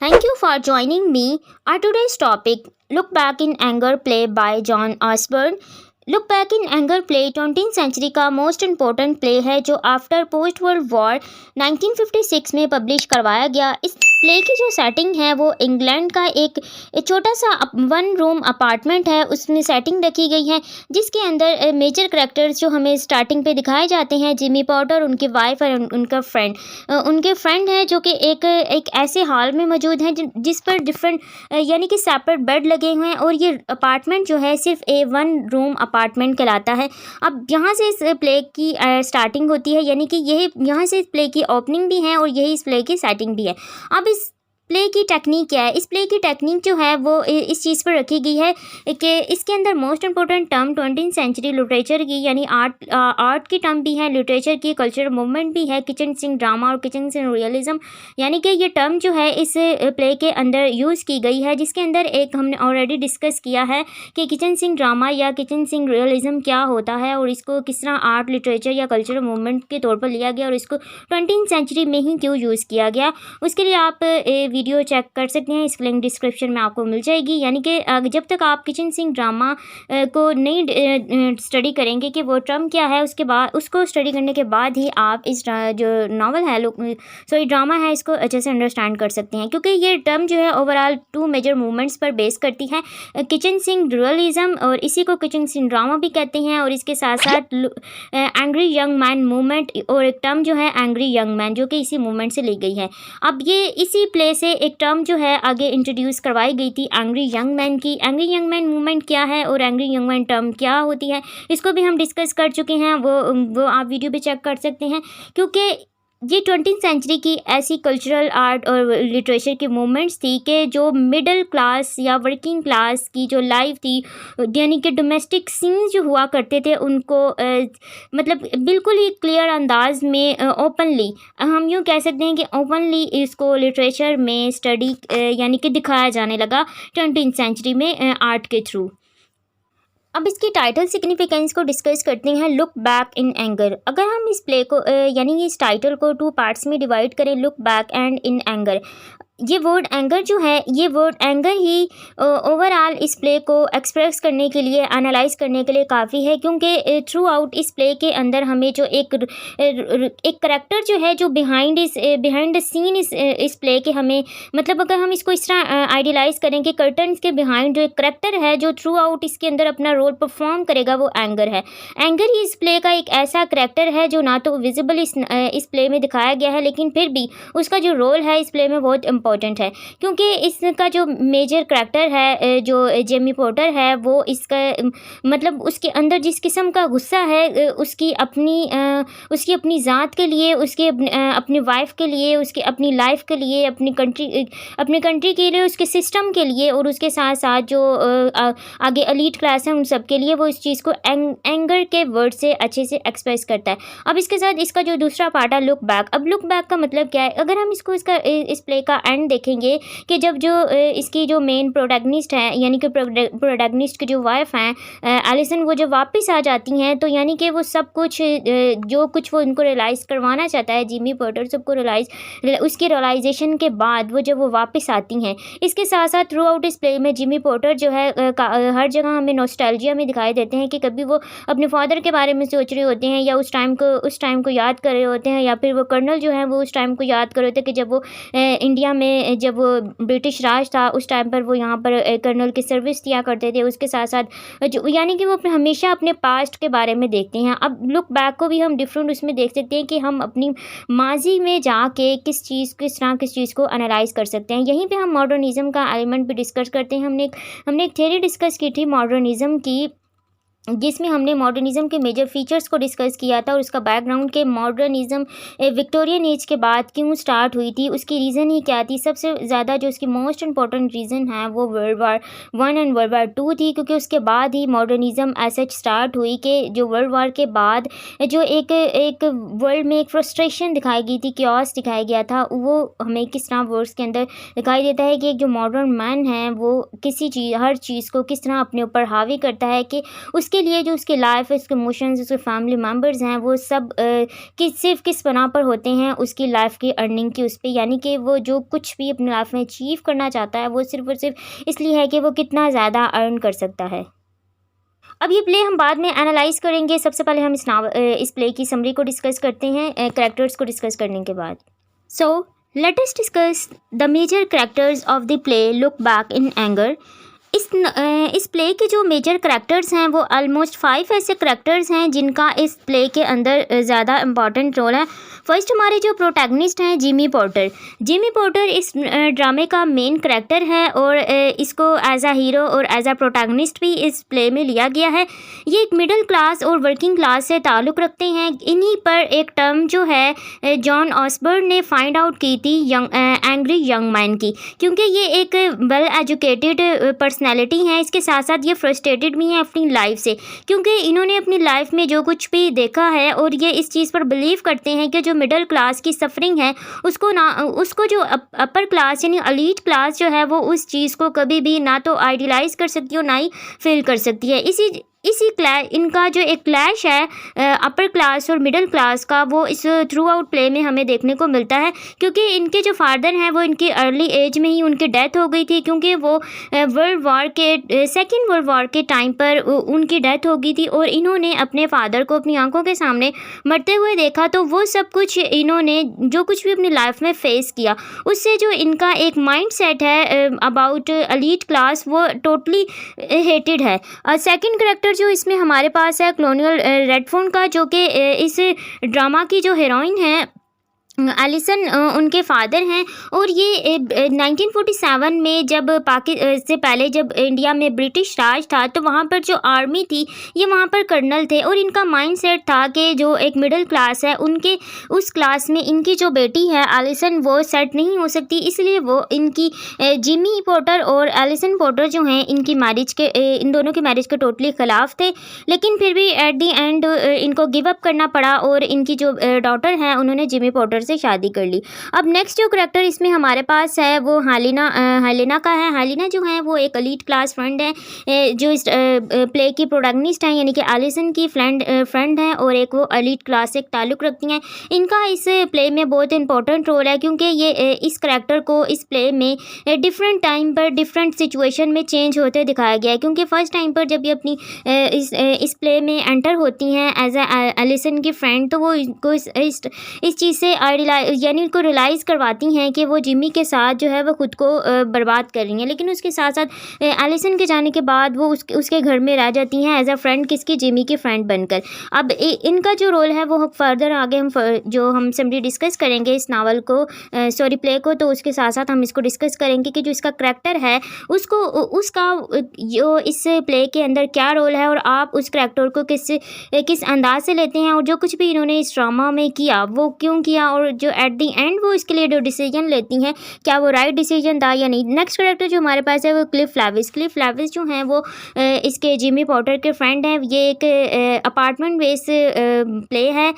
Thank you for joining me. Our today's topic, Look Back in Anger, play by John Osborne. Look back in anger play 20th century का most important play है जो after post world war 1956 में publish करवाया गया। इस play की जो setting है वो इंग्लैंड का एक छोटा सा 1 रूम अपार्टमेंट है, उसमें सेटिंग रखी गई है जिसके अंदर मेजर करैक्टर्स जो हमें स्टार्टिंग पे दिखाए जाते हैं, जिमी पॉटर, उनकी वाइफ और उनका फ्रेंड है जो कि एक ऐसे हॉल में मौजूद हैं जिस पर डिफरेंट यानी कि सेपरेट बेड लगे हुए हैं और ये अपार्टमेंट जो है सिर्फ 1 रूम अपार्टमेंट कहलाता है। अब यहाँ से इस प्ले की स्टार्टिंग होती है, यानी कि यही यहाँ से इस प्ले की ओपनिंग भी है और यही इस प्ले की सेटिंग भी है। अब इस प्ले की टेक्निक क्या है? इस प्ले की टेक्निक जो है वो इस चीज़ पर रखी गई है कि इसके अंदर most important term 20th century literature की यानी आर्ट की टर्म भी है, लिटरेचर की कल्चरल मूवमेंट भी है, किचन सिंक ड्रामा और किचन सिंक रियलिज्म, यानी कि ये टर्म जो है इस प्ले के अंदर यूज़ की गई है, जिसके अंदर एक हमने ऑलरेडी डिस्कस किया है कि किचन सिंक ड्रामा या किचन सिंक रियलिज्म क्या होता है और इसको किस तरह आर्ट, लिटरेचर या कल्चरल मूवमेंट के तौर पर लिया गया और इसको 20th सेंचुरी में ही क्यों यूज़ किया गया। उसके लिए आप वीडियो चेक कर सकते हैं, इस लिंक डिस्क्रिप्शन में आपको मिल जाएगी। यानी कि जब तक आप किचन सिंक ड्रामा को नहीं स्टडी करेंगे कि वो टर्म क्या है, उसके बाद उसको स्टडी करने के बाद ही आप इस जो नावल है ड्रामा है इसको अच्छे से अंडरस्टैंड कर सकते हैं, क्योंकि ये टर्म जो है ओवरऑल 2 मेजर मूवमेंट्स पर बेस करती है, किचन सिंक रियलिज्म और इसी को किचन सिंक ड्रामा भी कहते हैं, और इसके साथ साथ एंग्री यंग मैन मूवमेंट और एक टर्म जो है एंग्री यंग मैन जो कि इसी मूवमेंट से ली गई है। अब ये इसी प्ले से एक टर्म जो है आगे इंट्रोड्यूस करवाई गई थी एंग्री यंग मैन की। एंग्री यंग मैन मूवमेंट क्या है और एंग्री यंग मैन टर्म क्या होती है, इसको भी हम डिस्कस कर चुके हैं, वो आप वीडियो पे चेक कर सकते हैं, क्योंकि ये 20th सेंचुरी की ऐसी कल्चरल आर्ट और लिटरेचर की मूवमेंट्स थी कि जो मिडिल क्लास या वर्किंग क्लास की जो लाइफ थी, यानी कि डोमेस्टिक सीन्स जो हुआ करते थे उनको मतलब बिल्कुल ही क्लियर अंदाज में ओपनली, हम यूँ कह सकते हैं कि ओपनली इसको लिटरेचर में स्टडी यानी कि दिखाया जाने लगा 20th सेंचुरी में आर्ट के थ्रू। अब इसकी टाइटल सिग्निफिकेंस को डिस्कस करते हैं, लुक बैक इन एंगर। अगर हम इस प्ले को यानी इस टाइटल को 2 पार्ट्स में डिवाइड करें, look back and in anger, ये वर्ड एंगर जो है, ये वर्ड एंगर ही ओवरऑल इस प्ले को एक्सप्रेस करने के लिए, एनालाइज करने के लिए काफ़ी है, क्योंकि थ्रू आउट इस प्ले के अंदर हमें जो एक करेक्टर जो है जो बिहाइंड द सीन इस प्ले के, हमें मतलब अगर हम इसको इस तरह आइडियलाइज करें कि कर्टन्स के बिहाइंड जो एक करेक्टर है जो थ्रू आउट इसके अंदर अपना रोल परफॉर्म करेगा वो एंगर है। एंगर ही इस प्ले का एक ऐसा करेक्टर है जो ना तो विजिबल इस प्ले में दिखाया गया है, लेकिन फिर भी उसका जो रोल है इस प्ले में बहुत इम्पोर्टेंट है, क्योंकि इसका जो मेजर करैक्टर है जो जेमी पॉटर है वो इसका मतलब उसके अंदर जिस किस्म का गुस्सा है उसकी अपनी ज़ात के लिए, उसके अपनी वाइफ के लिए, उसकी अपनी लाइफ के लिए, अपनी कंट्री के लिए, उसके सिस्टम के लिए, और उसके साथ साथ जो आगे एलीट क्लास है उन सब के लिए, वो इस चीज़ को एंगर के वर्ड से अच्छे से एक्सप्रेस करता है। अब इसके साथ इसका जो दूसरा पार्ट है लुक बैक। अब लुक बैक का मतलब क्या है? अगर हम इस प्ले का एंड देखेंगे कि जब जो इसकी जो मेन प्रोटैगनिस्ट है, यानी कि प्रोटैगनिस्ट की जो वाइफ हैं एलिसन, वो जब वापस आ जाती हैं तो यानी कि वो सब कुछ जो कुछ वो इनको रियलाइज़ करवाना चाहता है जिमी पॉटर सबको उसकी रियलाइजेशन के बाद वो जब वो वापस आती हैं, इसके साथ साथ थ्रू आउट इस प्ले में जिमी पॉटर जो है हर जगह हमें नॉस्टैल्जिया में दिखाई देते हैं कि कभी वो अपने फादर के बारे में सोच रहे होते हैं या उस टाइम को याद कर रहे होते हैं, या फिर वो कर्नल जो है वो उस टाइम को याद कर रहे होते हैं कि जब वो इंडिया में जब वो ब्रिटिश राज था उस टाइम पर वो यहाँ पर कर्नल की सर्विस दिया करते थे। उसके साथ साथ जो यानी कि वो हमेशा अपने पास्ट के बारे में देखते हैं। अब लुक बैक को भी हम डिफरेंट उसमें देख सकते हैं कि हम अपनी माजी में जाके किस चीज़ को एनालाइज कर सकते हैं। यहीं पे हम मॉडर्निज्म का एलिमेंट भी डिस्कस करते हैं। हमने एक थ्योरी डिस्कस की थी मॉडर्निज्म की, जिसमें हमने मॉडर्निज्म के मेजर फीचर्स को डिस्कस किया था और उसका बैकग्राउंड के मॉडर्निज्म विक्टोरियन एज के बाद क्यों स्टार्ट हुई थी, उसकी रीज़न ही क्या थी। सबसे ज़्यादा जो उसकी मोस्ट इंपॉर्टेंट रीज़न है वो world war 1 and world war 2 थी, क्योंकि उसके बाद ही मॉडर्निज्म ऐसे स्टार्ट हुई कि जो वर्ल्ड वार के बाद जो एक वर्ल्ड में एक फ्रस्ट्रेशन दिखाई गई थी, क्योस दिखाया गया था, वो हमें किस तरह वर्ड्स के अंदर दिखाई देता है कि एक जो मॉडर्न मैन है वो हर चीज़ को किस तरह अपने ऊपर हावी करता है कि उसके उसके लिए जो उसकी लाइफ है, उसके इमोशंस, उसके फैमिली मेम्बर्स हैं, वो सब सिर्फ किस बना पर होते हैं, उसकी लाइफ की अर्निंग की उस पर, यानी कि वो जो कुछ भी अपनी लाइफ में अचीव करना चाहता है वो सिर्फ और सिर्फ इसलिए है कि वो कितना ज़्यादा अर्न कर सकता है। अब ये प्ले हम बाद में एनालाइज करेंगे। सबसे पहले हम इस प्ले की समरी को डिस्कस करते हैं कैरेक्टर्स को डिस्कस करने के बाद। So let us discuss the major characters of the play look back in anger. इस प्ले के जो मेजर करैक्टर्स हैं वो ऑलमोस्ट 5 ऐसे करैक्टर्स हैं जिनका इस प्ले के अंदर ज़्यादा इम्पॉर्टेंट रोल है। फर्स्ट हमारे जो प्रोटैगनिस्ट हैं जिमी पोर्टर। जिमी पोर्टर इस ड्रामे का मेन करैक्टर है और इसको एज अ हीरो और एज अ प्रोटैगनिस्ट भी इस प्ले में लिया गया है। ये एक मिडिल क्लास और वर्किंग क्लास से ताल्लुक़ रखते हैं। इन्हीं पर एक टर्म जो है जॉन ऑसबर्न ने फाइंड आउट की थी एंग्री यंग मैन की, क्योंकि ये एक वेल एजुकेटेड पर्सनैलिटी हैं। इसके साथ साथ ये फ्रस्ट्रेटेड भी हैं अपनी लाइफ से, क्योंकि इन्होंने अपनी लाइफ में जो कुछ भी देखा है और ये इस चीज़ पर बिलीव करते हैं कि जो मिडिल क्लास की सफरिंग है उसको जो अपर क्लास यानी एलीट क्लास जो है वो उस चीज़ को कभी भी ना तो आइडियलाइज कर सकती है और ना ही फील कर सकती है। इसी इनका जो एक क्लैश है अपर क्लास और मिडिल क्लास का, वो इस थ्रू आउट प्ले में हमें देखने को मिलता है, क्योंकि इनके जो फादर हैं वो इनकी अर्ली एज में ही उनकी डेथ हो गई थी, क्योंकि वो सेकेंड वर्ल्ड वॉर के टाइम पर उनकी डेथ हो गई थी और इन्होंने अपने फादर को अपनी आंखों के सामने मरते हुए देखा। तो वो सब कुछ इन्होंने जो कुछ भी अपनी लाइफ में फेस किया, उससे जो इनका एक माइंड सेट है अबाउट एलीट क्लास वो टोटली हेटेड है। सेकंड करेक्टर जो इसमें हमारे पास है क्लोनियल रेडफोन का, जो कि इस ड्रामा की जो हीरोइन है एलिसन उनके फादर हैं। और ये 1947 में जब से पहले जब इंडिया में ब्रिटिश राज था तो वहाँ पर जो आर्मी थी ये वहाँ पर कर्नल थे और इनका माइंडसेट था कि जो एक मिडिल क्लास है उनके उस क्लास में इनकी जो बेटी है एलिसन वो सेट नहीं हो सकती, इसलिए वो इनकी जिमी पोर्टर और एलिसन पोर्टर जो हैं इनकी मैरिज के इन दोनों की मैरिज के टोटली ख़िलाफ़ थे। लेकिन फिर भी एट दी एंड इनको गिव अप करना पड़ा और इनकी जो डॉटर है उन्होंने जिमी पोर्टर से शादी कर ली। अब नेक्स्ट जो करैक्टर इसमें हमारे पास है वो हेलेना का है। हेलेना जो है वो एक एलीट क्लास फ्रेंड है जो इस प्ले की प्रोटैगनिस्ट है, यानी कि एलिसन की फ्रेंड है और एक वो एलीट क्लास से ताल्लुक़ रखती हैं। इनका इस प्ले में बहुत इंपॉर्टेंट रोल है, क्योंकि ये इस करैक्टर को इस प्ले में डिफरेंट टाइम पर डिफरेंट सिचुएशन में चेंज होते दिखाया गया है। क्योंकि फर्स्ट टाइम पर जब ये अपनी इस प्ले में एंटर होती हैं एज एलिसन की फ्रेंड, तो वो इनको इस चीज़ से यानी उनको रियलाइज़ करवाती हैं कि वो जिमी के साथ जो है वो खुद को बर्बाद कर रही हैं। लेकिन उसके साथ साथ एलिसन के जाने के बाद वो उसके घर में रह जाती हैं एज अ फ्रेंड, किसकी, जिमी की फ्रेंड बनकर। अब इनका जो रोल है वो फर्दर आगे हम समरी डिस्कस करेंगे इस नावल को प्ले को, तो उसके साथ साथ हम इसको डिस्कस करेंगे कि जो इसका करैक्टर है उसका जो इस प्ले के अंदर क्या रोल है और आप उस करैक्टर को किस अंदाज से लेते हैं और जो कुछ भी इन्होंने इस ड्रामा में किया वो क्यों किया और जो एट दी एंड वो इसके लिए जो डिसीजन लेती हैं क्या वो राइट डिसीजन था या नहीं। नेक्स्ट कैरेक्टर जो हमारे पास है वो क्लिफ लेविस जो हैं वो इसके जिमी पॉटर के फ्रेंड हैं। ये एक अपार्टमेंट बेस प्ले है।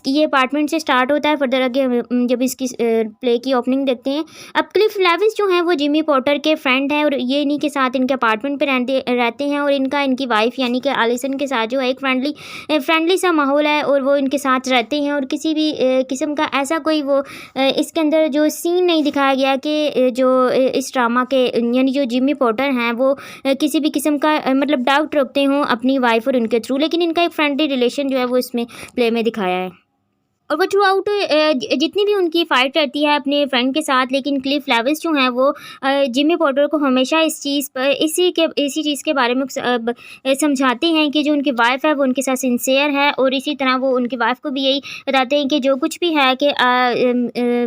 ये अपार्टमेंट से स्टार्ट होता है, फर्दर आगे जब इसकी प्ले की ओपनिंग देखते हैं। अब क्लिफ लेविस जो हैं वो जिमी पॉटर के फ्रेंड हैं और ये इन्हीं के साथ इनके अपार्टमेंट पे रहते हैं और इनकी वाइफ यानी कि एलिसन के साथ जो है एक फ्रेंडली सा माहौल है और वो इनके साथ रहते हैं और किसी भी किस्म का ऐसा कोई वो इसके अंदर जो सीन नहीं दिखाया गया कि जो इस ड्रामा के यानी जो जिमी पॉटर हैं वो किसी भी किस्म का मतलब डाउट रखते हों अपनी वाइफ और उनके थ्रू, लेकिन इनका एक फ्रेंडली रिलेशन जो है वो इसमें प्ले में दिखाया है। और वो थ्रू आउट जितनी भी उनकी फ़ाइट रहती है अपने फ्रेंड के साथ, लेकिन क्लिफ लेविस जो हैं वो जिमी पॉटर को हमेशा इसी चीज़ के बारे में समझाते हैं कि जो उनकी वाइफ है वो उनके साथ सिंसियर है और इसी तरह वो उनकी वाइफ को भी यही बताते हैं कि जो कुछ भी है कि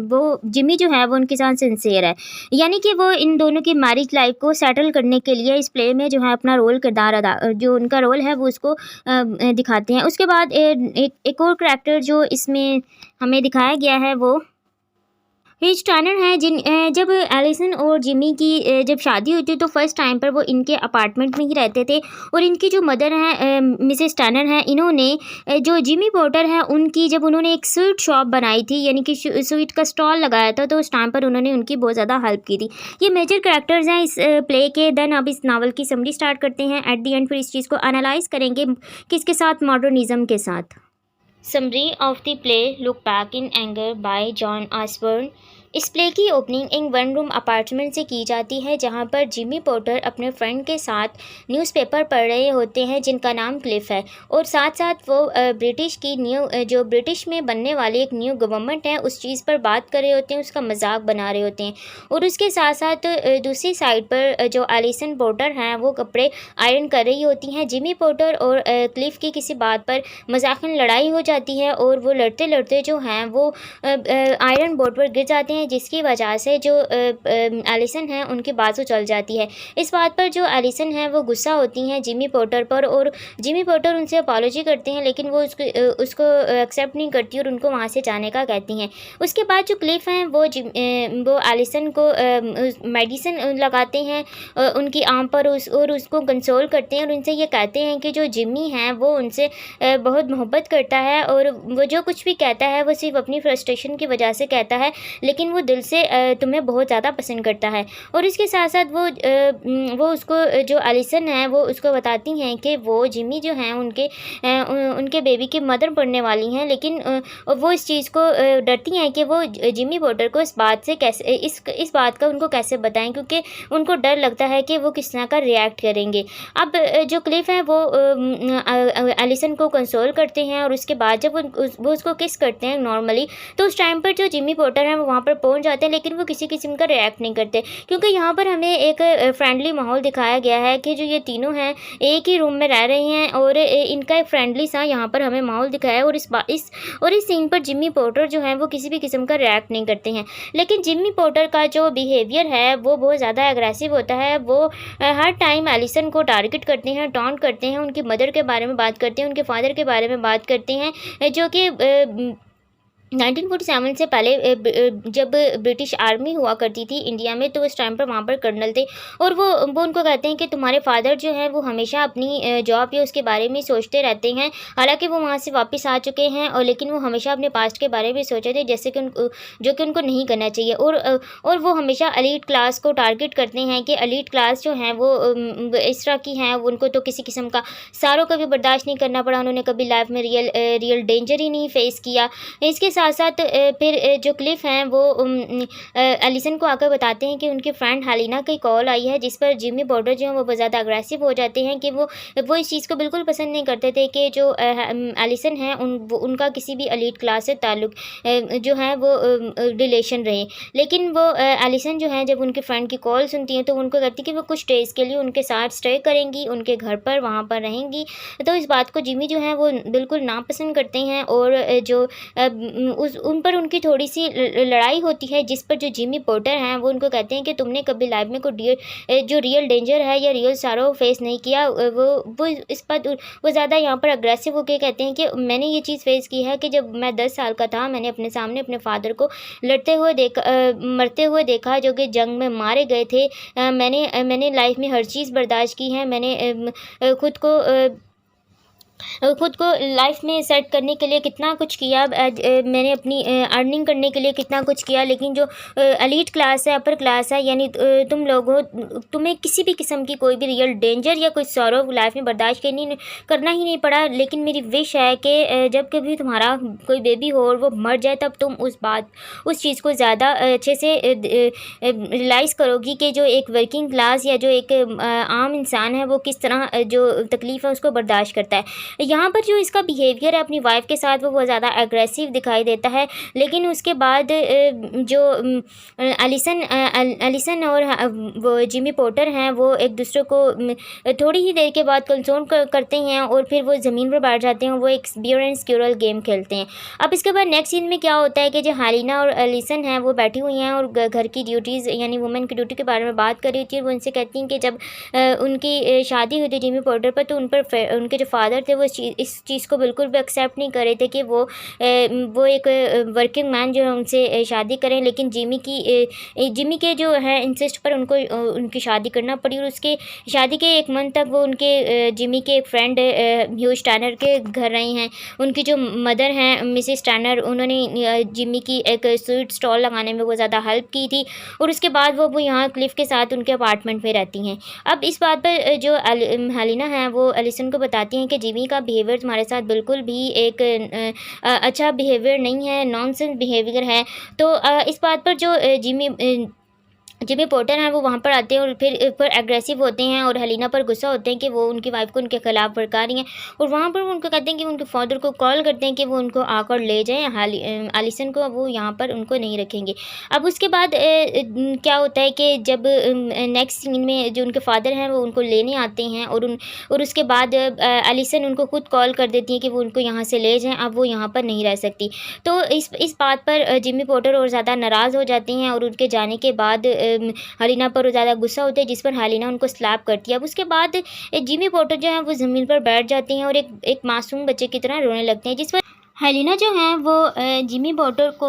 वो जिमी जो है वो उनके साथ सिंसियर है, यानी कि वो इन दोनों की मैरिज लाइफ को सेटल करने के लिए इस प्ले में जो है अपना किरदार अदा जो उनका रोल है वो उसको दिखाते हैं। उसके बाद एक और करैक्टर जो इसमें हमें दिखाया गया है वो हिज टर्नर हैं जब एलिसन और जिमी की जब शादी हुई थी तो फर्स्ट टाइम पर वो इनके अपार्टमेंट में ही रहते थे। और इनकी जो मदर हैं मिसेस टर्नर हैं, इन्होंने जो जिमी पोर्टर है उनकी जब उन्होंने एक स्वीट शॉप बनाई थी, यानी कि स्वीट का स्टॉल लगाया था, तो उस टाइम पर उन्होंने उनकी बहुत ज़्यादा हेल्प की थी। ये मेजर कैरेक्टर्स हैं इस प्ले के। देन अब इस नावल की समरी स्टार्ट करते हैं। एट द एंड फिर इस चीज़ को एनालाइज करेंगे किसके साथ, मॉडर्निज्म के साथ। Summary of the play look back in anger bye John Osborne. इस प्ले की ओपनिंग एक वन रूम अपार्टमेंट से की जाती है जहां पर जिमी पोर्टर अपने फ्रेंड के साथ न्यूज़पेपर पढ़ रहे होते हैं जिनका नाम क्लिफ है, और साथ साथ वो ब्रिटिश की जो ब्रिटिश में बनने वाली एक न्यू गवर्नमेंट है उस चीज़ पर बात कर रहे होते हैं, उसका मजाक बना रहे होते हैं। और उसके साथ साथ दूसरी साइड पर जो एलिसन पोर्टर हैं वो कपड़े आयरन कर रही होती हैं। जिमी पोर्टर और क्लिफ की किसी बात पर मजाकन लड़ाई हो जाती है और वो लड़ते लड़ते जो हैं वो आयरन बोर्ड पर गिर जाते हैं, जिसकी वजह से जो एलिसन है उनकी बाजू चल जाती है। इस बात पर जो एलिसन है वो गुस्सा होती हैं जिमी पोर्टर पर, और जिमी पोर्टर उनसे अपॉलॉजी करते हैं लेकिन वो उसको एक्सेप्ट नहीं करती और उनको वहाँ से जाने का कहती हैं। उसके बाद जो क्लिफ हैं वो एलिसन को मेडिसिन लगाते हैं उनकी आम पर, और उसको कंसोल करते हैं और उनसे ये कहते हैं कि जो जिमी है वो उनसे बहुत मोहब्बत करता है और वो जो कुछ भी कहता है वो सिर्फ अपनी फ्रस्ट्रेशन की वजह से कहता है, लेकिन वो दिल से तुम्हें बहुत ज़्यादा पसंद करता है। और इसके साथ साथ वो उसको जो एलिसन है वो उसको बताती हैं कि वो जिमी जो हैं उनके बेबी की मदर बनने वाली हैं, लेकिन वो इस चीज़ को डरती हैं कि वो जिमी पोर्टर को इस बात से कैसे इस बात का उनको कैसे बताएं, क्योंकि उनको डर लगता है कि वो किस तरह का रिएक्ट करेंगे। अब जो क्लिफ है वो एलिसन को कंसोल करते हैं और उसके बाद जब वो उसको किस करते हैं नॉर्मली, तो उस टाइम पर जो जिमी पोर्टर हैं वो वहाँ पर पहुँच जाते हैं, लेकिन वो किसी किस्म का रिएक्ट नहीं करते, क्योंकि यहाँ पर हमें एक फ्रेंडली माहौल दिखाया गया है कि जो ये तीनों हैं एक ही रूम में रह रहे हैं और इनका एक फ्रेंडली सा यहाँ पर हमें माहौल दिखाया है। और इस सीन पर जिमी पोर्टर जो है वो किसी भी किस्म का रिएक्ट नहीं करते हैं। लेकिन जिमी पोर्टर का जो बिहेवियर है वो बहुत ज़्यादा एग्रेसिव होता है। वो हर टाइम एलिसन को टारगेट करते हैं, टॉन्ट करते हैं, उनकी मदर के बारे में बात करते हैं, उनके फादर के बारे में बात करते हैं, जो कि 1947 से पहले जब ब्रिटिश आर्मी हुआ करती थी इंडिया में, तो उस टाइम पर वहाँ पर कर्नल थे और वो उनको कहते हैं कि तुम्हारे फादर जो है वो हमेशा अपनी जॉब या उसके बारे में सोचते रहते हैं। हालांकि वो वहाँ से वापस आ चुके हैं और लेकिन वो हमेशा अपने पास्ट के बारे में सोचे थे, जैसे कि जो कि उनको नहीं करना चाहिए। और वो हमेशा एलीट क्लास को टारगेट करते हैं कि एलीट क्लास जो हैं वो इस तरह की हैं, उनको तो किसी किस्म का सारों का भी बर्दाश्त नहीं करना पड़ा, उन्होंने कभी लाइफ में रियल डेंजर ही नहीं फेस किया। इसके साथ साथ फिर जो क्लिफ हैं वो एलिसन को आकर बताते हैं कि उनकी फ्रेंड हेलिना की कॉल आई है, जिस पर जिमी पोर्टर जो है वो बहुत ज़्यादा अग्रेसिव हो जाते हैं कि वो इस चीज़ को बिल्कुल पसंद नहीं करते थे कि जो एलिसन है उनका किसी भी एलीट क्लास से ताल्लुक जो है वो रिलेशन रहे। लेकिन वो एलिसन जो है जब उनके फ्रेंड की कॉल सुनती हैं तो उनको कहती है कि वो कुछ डेज़ के लिए उनके साथ स्टे करेंगी, उनके घर पर वहाँ पर रहेंगी। तो इस बात को जिमी जो है वो बिल्कुल नापसंद करते हैं और जो उन पर उनकी थोड़ी सी लड़ाई होती है, जिस पर जो जिमी पोर्टर हैं वो उनको कहते हैं कि तुमने कभी लाइफ में कोई जो रियल डेंजर है या रियल सारो फेस नहीं किया। वो इस पर वो ज़्यादा यहाँ पर अग्रेसिव होकर कहते हैं कि मैंने ये चीज़ फेस की है कि जब मैं 10 साल का था मैंने अपने सामने अपने फादर को मरते हुए देखा, जो कि जंग में मारे गए थे। मैंने लाइफ में हर चीज़ बर्दाश्त की है। मैंने खुद को लाइफ में सेट करने के लिए कितना कुछ किया, मैंने अपनी अर्निंग करने के लिए कितना कुछ किया, लेकिन जो एलीट क्लास है, अपर क्लास है, यानी तुम लोग हो, तुम्हें किसी भी किस्म की कोई भी रियल डेंजर या कोई सॉरो लाइफ में बर्दाश्त करना ही नहीं पड़ा। लेकिन मेरी विश है कि जब कभी तुम्हारा कोई बेबी हो और वो मर जाए तब तुम उस चीज़ को ज़्यादा अच्छे से रियलाइज़ करोगी कि जो एक वर्किंग क्लास या जो एक आम इंसान है वो किस तरह जो तकलीफ़ है उसको बर्दाश्त करता है। यहाँ पर जो इसका बिहेवियर है अपनी वाइफ के साथ वो बहुत ज़्यादा एग्रेसिव दिखाई देता है। लेकिन उसके बाद जो एलिसन और वो जिमी पोर्टर हैं वो एक दूसरे को थोड़ी ही देर के बाद कंसोल करते हैं और फिर वो ज़मीन पर बैठ जाते हैं, वो एक बियर एंड स्क्यूरल गेम खेलते हैं। अब इसके बाद नेक्स्ट सीन में क्या होता है कि जो हेलिना और एलिसन हैं वो बैठी हुई हैं और घर की ड्यूटीज़ यानी वुमेन की ड्यूटी के बारे में बात कर रही थी। वो उनसे कहती हैं कि जब उनकी शादी हुई थी जिमी पोर्टर पर, तो उन पर उनके जो फादर थे वो इस चीज़ को बिल्कुल भी एक्सेप्ट नहीं कर रहे थे कि वो एक वर्किंग मैन जो है उनसे शादी करें, लेकिन जिमी के जो है इंसिस्ट पर उनको उनकी शादी करना पड़ी। और उसके शादी के 1 मंथ तक वो उनके जिमी के एक फ्रेंड ह्यूज टैनर के घर रहे हैं। उनकी जो मदर हैं मिसेस टैनर, उन्होंने जिमी की एक स्वीट स्टॉल लगाने में बहुत ज़्यादा हेल्प की थी। और उसके बाद वो यहाँ क्लिफ के साथ उनके अपार्टमेंट में रहती हैं। अब इस बात पर जो हेलिना है वो एलिसन को बताती हैं कि जिमी का बिहेवियर तुम्हारे साथ बिल्कुल भी एक अच्छा बिहेवियर नहीं है, नॉनसेंस बिहेवियर है। तो इस बात पर जो जिमी पोर्टर हैं वो वहाँ पर आते हैं और फिर एग्रेसिव होते हैं और हेलिना पर गुस्सा होते हैं कि वो उनकी वाइफ को उनके खिलाफ भड़का रही हैं। और वहाँ पर वो उनको कहते हैं कि उनके फादर को कॉल करते हैं कि वो उनको आकर ले जाएं एलिसन को, वो यहाँ पर उनको नहीं रखेंगे। अब उसके बाद क्या होता है कि जब नेक्स्ट सीन में जो उनके फादर हैं वो उनको लेने आते हैं और उसके बाद एलिसन उनको खुद कॉल कर देती है कि वो उनको यहाँ से ले जाएँ, अब वो यहाँ पर नहीं रह सकती। तो इस बात पर जिमी पोर्टर और ज़्यादा नाराज़ हो जाती हैं और उनके जाने के बाद हेलिना पर ज़्यादा गुस्सा होता है, जिस पर हेलिना उनको स्लैप करती है। अब उसके बाद जिमी पोर्टर जो है वो ज़मीन पर बैठ जाती हैं और एक मासूम बच्चे की तरह रोने लगते हैं, जिस पर हेलिना जो हैं वो जिमी पोर्टर को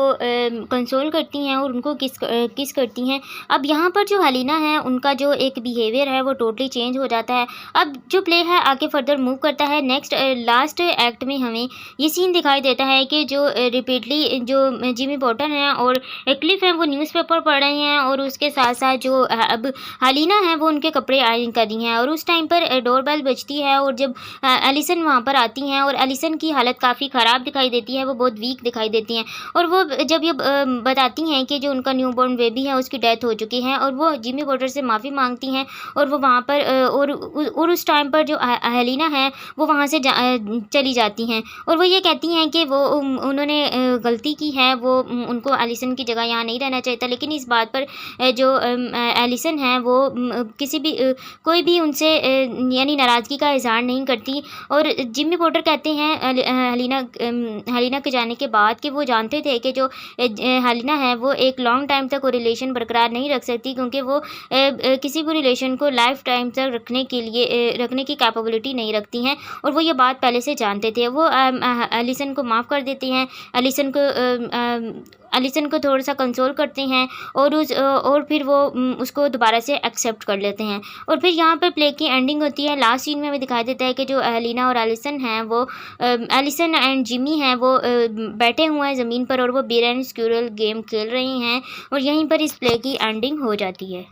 कंसोल करती हैं और उनको किस करती हैं। अब यहाँ पर जो हेलिना है उनका जो एक बिहेवियर है वो टोटली चेंज हो जाता है। अब जो प्ले है आगे फर्दर मूव करता है। नेक्स्ट लास्ट एक्ट में हमें ये सीन दिखाई देता है कि जो रिपीटली जो जिमी पोर्टर हैं और क्लिफ हैं वो न्यूज़पेपर पढ़ रहे हैं और उसके साथ साथ जो अब हेलिना है वो उनके कपड़े आयरन कर रही हैं। और उस टाइम पर डोरबेल बजती है और जब एलिसन वहाँ पर आती हैं और एलिसन की हालत काफ़ी ख़राब दिखाई देती है, वो बहुत वीक दिखाई देती हैं। और वो जब ये बताती हैं कि जो उनका न्यूबॉर्न बेबी है उसकी डेथ हो चुकी है और वो जिमी पोर्टर से माफ़ी मांगती हैं और वो वहाँ पर और उस टाइम पर जो हेलिना है वो वहाँ से चली जाती हैं और वो ये कहती हैं कि वो उन्होंने गलती की है, वो उनको एलिसन की जगह यहाँ नहीं रहना चाहिए था। लेकिन इस बात पर जो एलिसन है वो कोई भी उनसे यानी नाराज़गी का इजहार नहीं करती। और जिमी पोर्टर कहते हैं हेलिना के जाने के बाद कि वो जानते थे कि जो हेलिना है वो एक लॉन्ग टाइम तक वो रिलेशन बरकरार नहीं रख सकती, क्योंकि वो किसी भी रिलेशन को लाइफ टाइम तक रखने की कैपेबिलिटी नहीं रखती हैं। और वो ये बात पहले से जानते थे। वो एलिसन को माफ़ कर देती हैं, एलिसन को थोड़ा सा कंसोल करते हैं और फिर वो उसको दोबारा से एक्सेप्ट कर लेते हैं। और फिर यहाँ पर प्ले की एंडिंग होती है। लास्ट सीन में हमें दिखाई देता है कि जो हेलिना और एलिसन हैं वो एलिसन एंड जिमी हैं वो बैठे हुए हैं ज़मीन पर और वो बीर एंड स्क्विरल गेम खेल रहे हैं और यहीं पर इस प्ले की एंडिंग हो जाती है।